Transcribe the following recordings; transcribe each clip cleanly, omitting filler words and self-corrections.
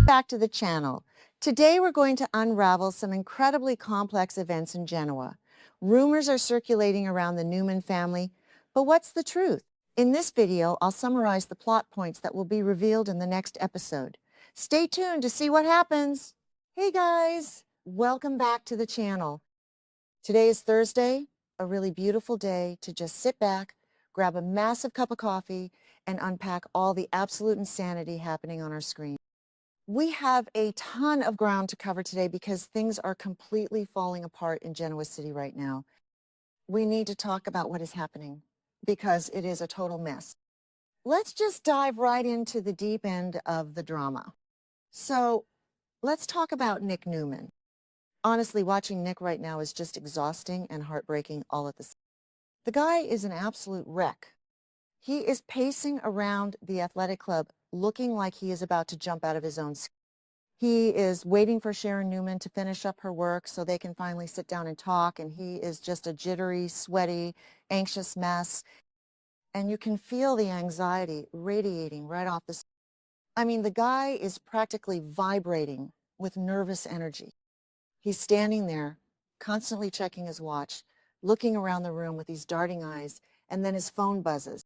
Back to the channel. Today we're going to unravel some incredibly complex events in Genoa. Rumors are circulating around the Newman family, but what's the truth? In this video, I'll summarize the plot points that will be revealed in the next episode. Stay tuned to see what happens. Hey guys, welcome back to the channel. Today is Thursday, a really beautiful day to just sit back, grab a massive cup of coffee, and unpack all the absolute insanity happening on our screen. We have a ton of ground to cover today because things are completely falling apart in Genoa City right now. We need to talk about what is happening because it is a total mess. Let's just dive right into the deep end of the drama. So let's talk about Nick Newman. Honestly, watching Nick right now is just exhausting and heartbreaking all at the same time. The guy is an absolute wreck. He is pacing around the athletic club looking like he is about to jump out of his own skin. He is waiting for Sharon Newman to finish up her work so they can finally sit down and talk, and he is just a jittery, sweaty, anxious mess. And you can feel the anxiety radiating right off the... I mean, the guy is practically vibrating with nervous energy. He's standing there, constantly checking his watch, looking around the room with these darting eyes, and then his phone buzzes.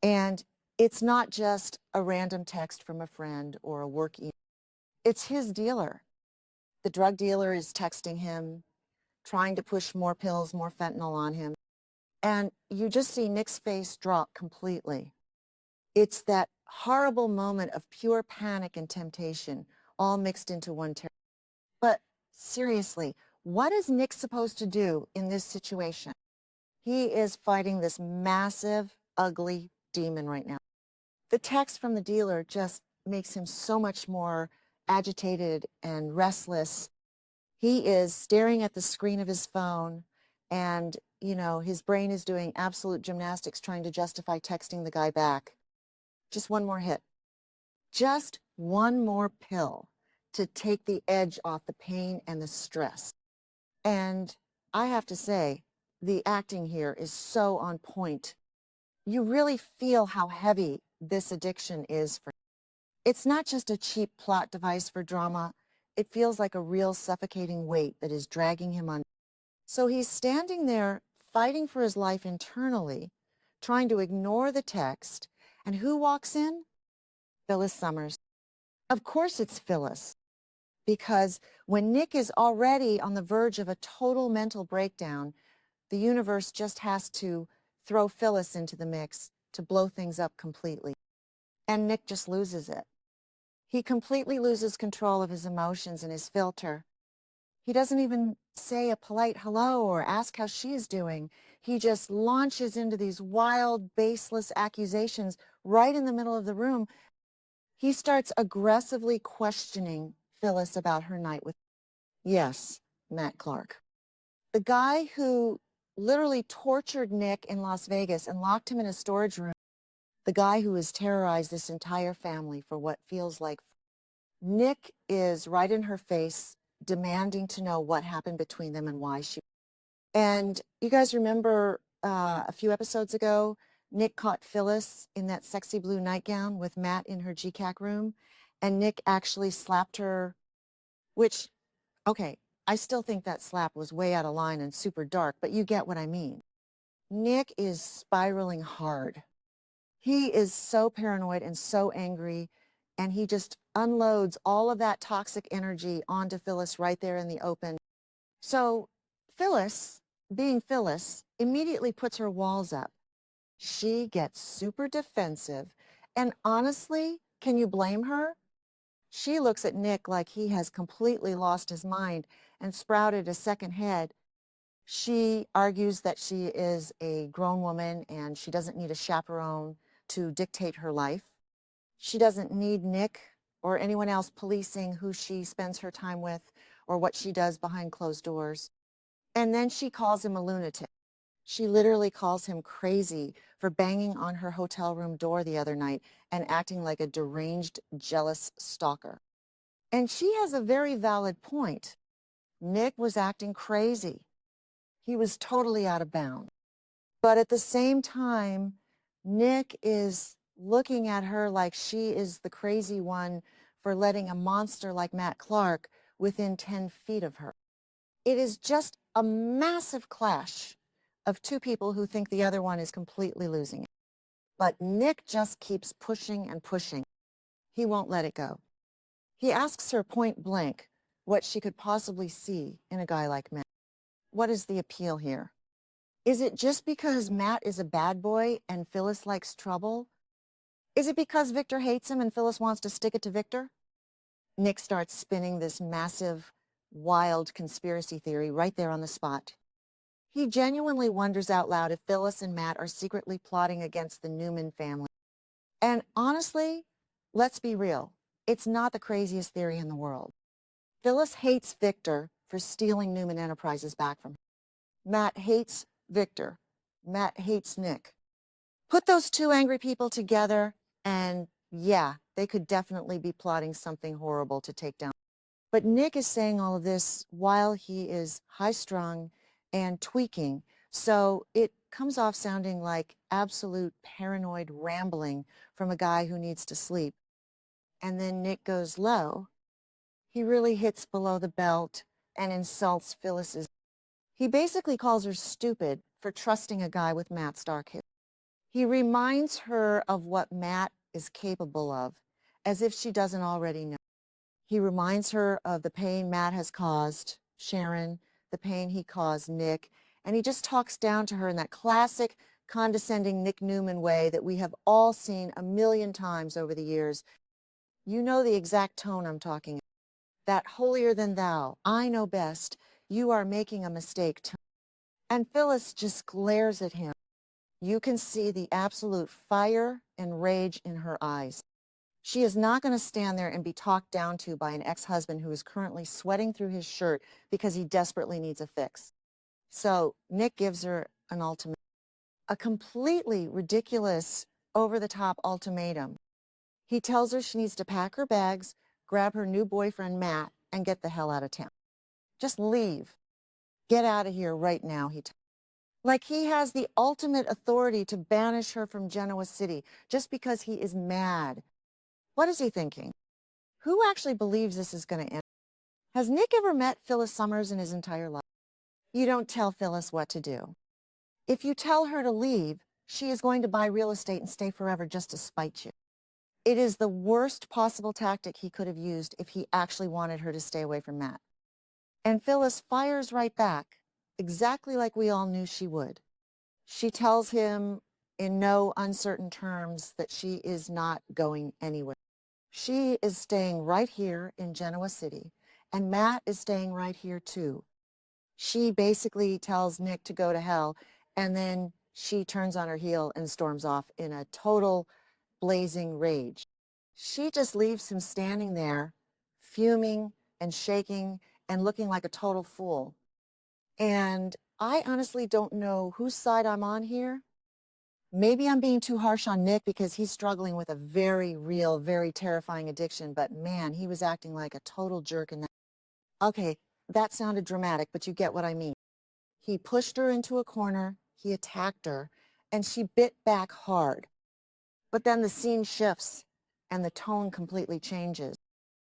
And it's not just a random text from a friend or a work email. It's his dealer. The drug dealer is texting him, trying to push more pills, more fentanyl on him. And you just see Nick's face drop completely. It's that horrible moment of pure panic and temptation, all mixed into one terror. But seriously, what is Nick supposed to do in this situation? He is fighting this massive, ugly demon right now. The text from the dealer just makes him so much more agitated and restless. He is staring at the screen of his phone and, his brain is doing absolute gymnastics trying to justify texting the guy back. Just one more hit. Just one more pill to take the edge off the pain and the stress. And I have to say, the acting here is so on point. You really feel how heavy this addiction is for him. It's not just a cheap plot device for drama. It feels like a real suffocating weight that is dragging him under. So he's standing there fighting for his life internally, trying to ignore the text. And who walks in? Phyllis Summers. Of course it's Phyllis, because when Nick is already on the verge of a total mental breakdown, the universe just has to throw Phyllis into the mix to blow things up completely. And Nick just loses it. He completely loses control of his emotions and his filter. He doesn't even say a polite hello or ask how she is doing. He just launches into these wild, baseless accusations right in the middle of the room. He starts aggressively questioning Phyllis about her night with, yes, Matt Clark. The guy who literally tortured Nick in Las Vegas and locked him in a storage room. The guy who has terrorized this entire family for what feels like. Nick is right in her face, demanding to know what happened between them and why she... And you guys remember a few episodes ago, Nick caught Phyllis in that sexy blue nightgown with Matt in her GCAC room, and Nick actually slapped her, which, okay, I still think that slap was way out of line and super dark, but you get what I mean. Nick is spiraling hard. He is so paranoid and so angry, and he just unloads all of that toxic energy onto Phyllis right there in the open. So Phyllis, being Phyllis, immediately puts her walls up. She gets super defensive, and honestly, can you blame her? She looks at Nick like he has completely lost his mind and sprouted a second head. She argues that she is a grown woman and she doesn't need a chaperone to dictate her life. She doesn't need Nick or anyone else policing who she spends her time with or what she does behind closed doors. And then she calls him a lunatic. She literally calls him crazy for banging on her hotel room door the other night and acting like a deranged, jealous stalker. And she has a very valid point. Nick was acting crazy. He was totally out of bounds. But at the same time, Nick is looking at her like she is the crazy one for letting a monster like Matt Clark within 10 feet of her. It is just a massive clash of two people who think the other one is completely losing it. But Nick just keeps pushing and pushing. He won't let it go. He asks her point blank what she could possibly see in a guy like Matt. What is the appeal here? Is it just because Matt is a bad boy and Phyllis likes trouble? Is it because Victor hates him and Phyllis wants to stick it to Victor? Nick starts spinning this massive, wild conspiracy theory right there on the spot. He genuinely wonders out loud if Phyllis and Matt are secretly plotting against the Newman family. And honestly, let's be real, it's not the craziest theory in the world. Phyllis hates Victor for stealing Newman Enterprises back from her. Matt hates Victor. Matt hates Nick. Put those two angry people together, and yeah, they could definitely be plotting something horrible to take down. But Nick is saying all of this while he is high-strung and tweaking, so it comes off sounding like absolute paranoid rambling from a guy who needs to sleep. And then Nick goes low. He really hits below the belt and insults Phyllis's. He basically calls her stupid for trusting a guy with Matt's dark history. He reminds her of what Matt is capable of, as if she doesn't already know. He reminds her of the pain Matt has caused Sharon, the pain he caused Nick, and he just talks down to her in that classic condescending Nick Newman way that we have all seen a million times over the years. You know the exact tone I'm talking about. That holier than thou, I know best, you are making a mistake. And Phyllis just glares at him. You can see the absolute fire and rage in her eyes. She is not going to stand there and be talked down to by an ex-husband who is currently sweating through his shirt because he desperately needs a fix. So Nick gives her an ultimatum, a completely ridiculous, over-the-top ultimatum. He tells her she needs to pack her bags, grab her new boyfriend, Matt, and get the hell out of town. Just leave. Get out of here right now, he tells her. Like he has the ultimate authority to banish her from Genoa City just because he is mad. What is he thinking? Who actually believes this is going to end? Has Nick ever met Phyllis Summers in his entire life? You don't tell Phyllis what to do. If you tell her to leave, she is going to buy real estate and stay forever just to spite you. It is the worst possible tactic he could have used if he actually wanted her to stay away from Matt. And Phyllis fires right back, exactly like we all knew she would. She tells him in no uncertain terms that she is not going anywhere. She is staying right here in Genoa City, and Matt is staying right here too. She basically tells Nick to go to hell, and then she turns on her heel and storms off in a total blazing rage. She just leaves him standing there, fuming and shaking and looking like a total fool. And I honestly don't know whose side I'm on here. Maybe I'm being too harsh on Nick because he's struggling with a very real, very terrifying addiction, but man, he was acting like a total jerk in that. Okay, that sounded dramatic, but you get what I mean. He pushed her into a corner, he attacked her, and she bit back hard. But then the scene shifts and the tone completely changes.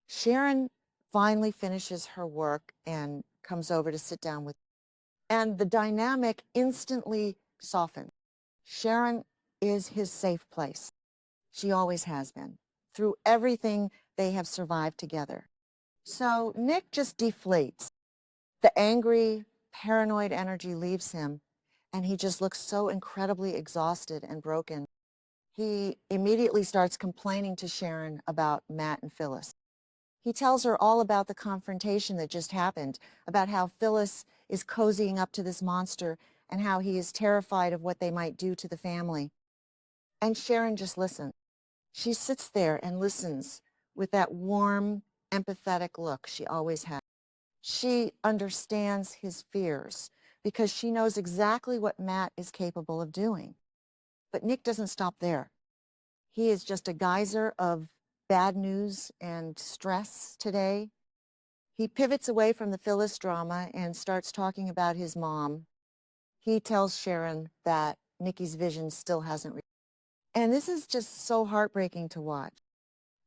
Sharon finally finishes her work and comes over to sit down with, and the dynamic instantly softens. Sharon is his safe place. She always has been, through everything they have survived together. So Nick just deflates. The angry, paranoid energy leaves him, and he just looks so incredibly exhausted and broken. He immediately starts complaining to Sharon about Matt and Phyllis. He tells her all about the confrontation that just happened, about how Phyllis is cozying up to this monster and how he is terrified of what they might do to the family. And Sharon just listens. She sits there and listens with that warm, empathetic look she always has. She understands his fears because she knows exactly what Matt is capable of doing. But Nick doesn't stop there. He is just a geyser of bad news and stress today. He pivots away from the Phyllis drama and starts talking about his mom. He tells Sharon that Nikki's vision still hasn't reached. And this is just so heartbreaking to watch.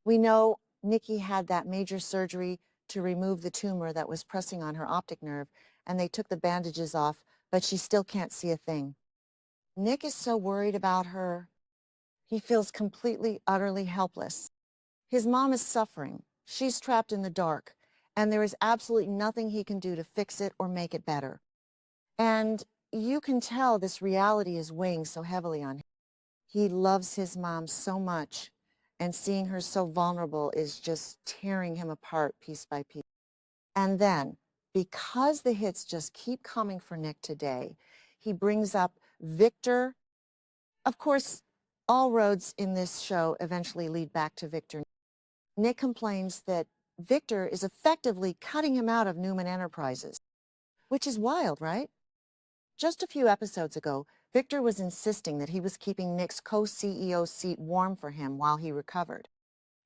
We know Nikki had that major surgery to remove the tumor that was pressing on her optic nerve, and they took the bandages off, but she still can't see a thing. Nick is so worried about her. He feels completely, utterly helpless. His mom is suffering. She's trapped in the dark, and there is absolutely nothing he can do to fix it or make it better. And you can tell this reality is weighing so heavily on him. He loves his mom so much, and seeing her so vulnerable is just tearing him apart piece by piece. And then, because the hits just keep coming for Nick today, he brings up Victor. Of course, all roads in this show eventually lead back to Victor. Nick complains that Victor is effectively cutting him out of Newman Enterprises, which is wild, right? Just a few episodes ago, Victor was insisting that he was keeping Nick's co-CEO seat warm for him while he recovered.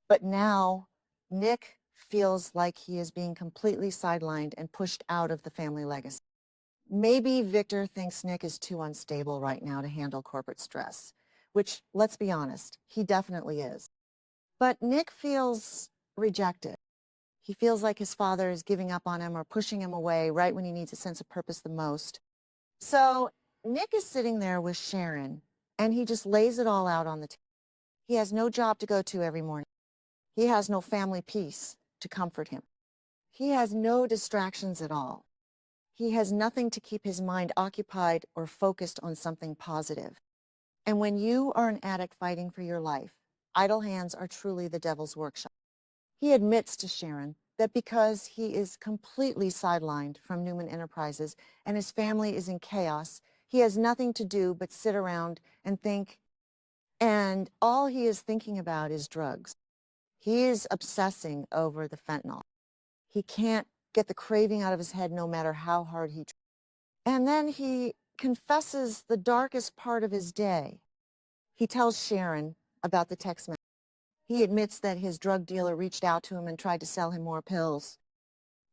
But now, Nick feels like he is being completely sidelined and pushed out of the family legacy. Maybe Victor thinks Nick is too unstable right now to handle corporate stress, which, let's be honest, he definitely is. But Nick feels rejected. He feels like his father is giving up on him or pushing him away right when he needs a sense of purpose the most. So Nick is sitting there with Sharon, and he just lays it all out on the table. He has no job to go to every morning. He has no family peace to comfort him. He has no distractions at all. He has nothing to keep his mind occupied or focused on something positive. And when you are an addict fighting for your life, idle hands are truly the devil's workshop. He admits to Sharon that because he is completely sidelined from Newman Enterprises and his family is in chaos, he has nothing to do but sit around and think, and all he is thinking about is drugs. He is obsessing over the fentanyl. He can't get the craving out of his head no matter how hard he tries. And then he confesses the darkest part of his day. He tells Sharon about the text message. He admits that his drug dealer reached out to him and tried to sell him more pills.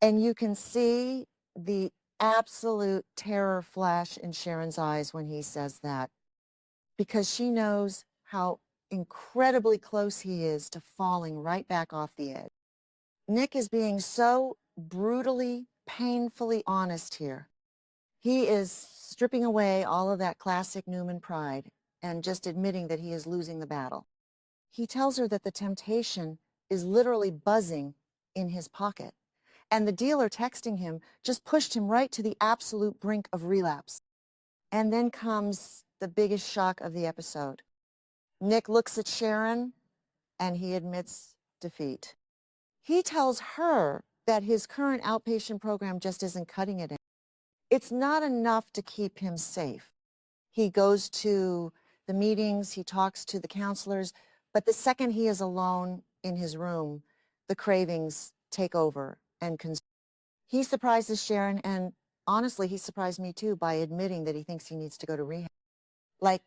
And you can see the absolute terror flash in Sharon's eyes when he says that, because she knows how incredibly close he is to falling right back off the edge. Nick is being so brutally, painfully honest here. He is stripping away all of that classic Newman pride and just admitting that he is losing the battle. He tells her that the temptation is literally buzzing in his pocket, and the dealer texting him just pushed him right to the absolute brink of relapse. And then comes the biggest shock of the episode. Nick looks at Sharon, and he admits defeat. He tells her that his current outpatient program just isn't cutting it. It's not enough to keep him safe. He goes to the meetings, he talks to the counselors, but the second he is alone in his room, the cravings take over and he surprises Sharon, and honestly, he surprised me too by admitting that he thinks he needs to go to rehab. Like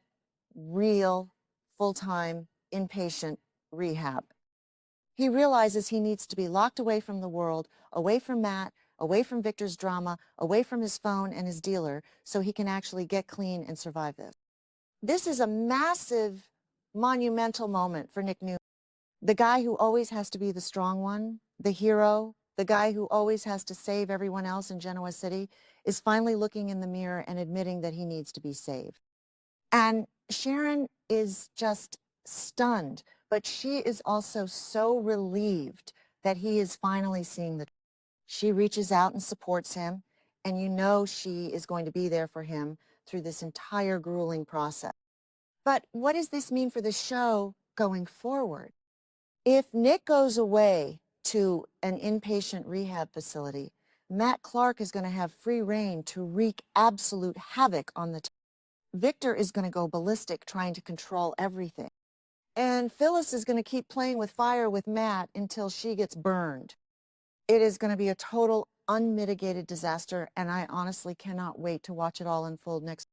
real, full-time, inpatient rehab. He realizes he needs to be locked away from the world, away from Matt, away from Victor's drama, away from his phone and his dealer, so he can actually get clean and survive this. This is a massive, monumental moment for Nick Newman. The guy who always has to be the strong one, the hero, the guy who always has to save everyone else in Genoa City, is finally looking in the mirror and admitting that he needs to be saved. And Sharon is just stunned, but she is also so relieved that he is finally seeing the truth. She reaches out and supports him, and you know she is going to be there for him through this entire grueling process. But what does this mean for the show going forward? If Nick goes away to an inpatient rehab facility, Matt Clark is going to have free rein to wreak absolute havoc on the Victor is going to go ballistic trying to control everything. And Phyllis is going to keep playing with fire with Matt until she gets burned. It is going to be a total unmitigated disaster, and I honestly cannot wait to watch it all unfold next.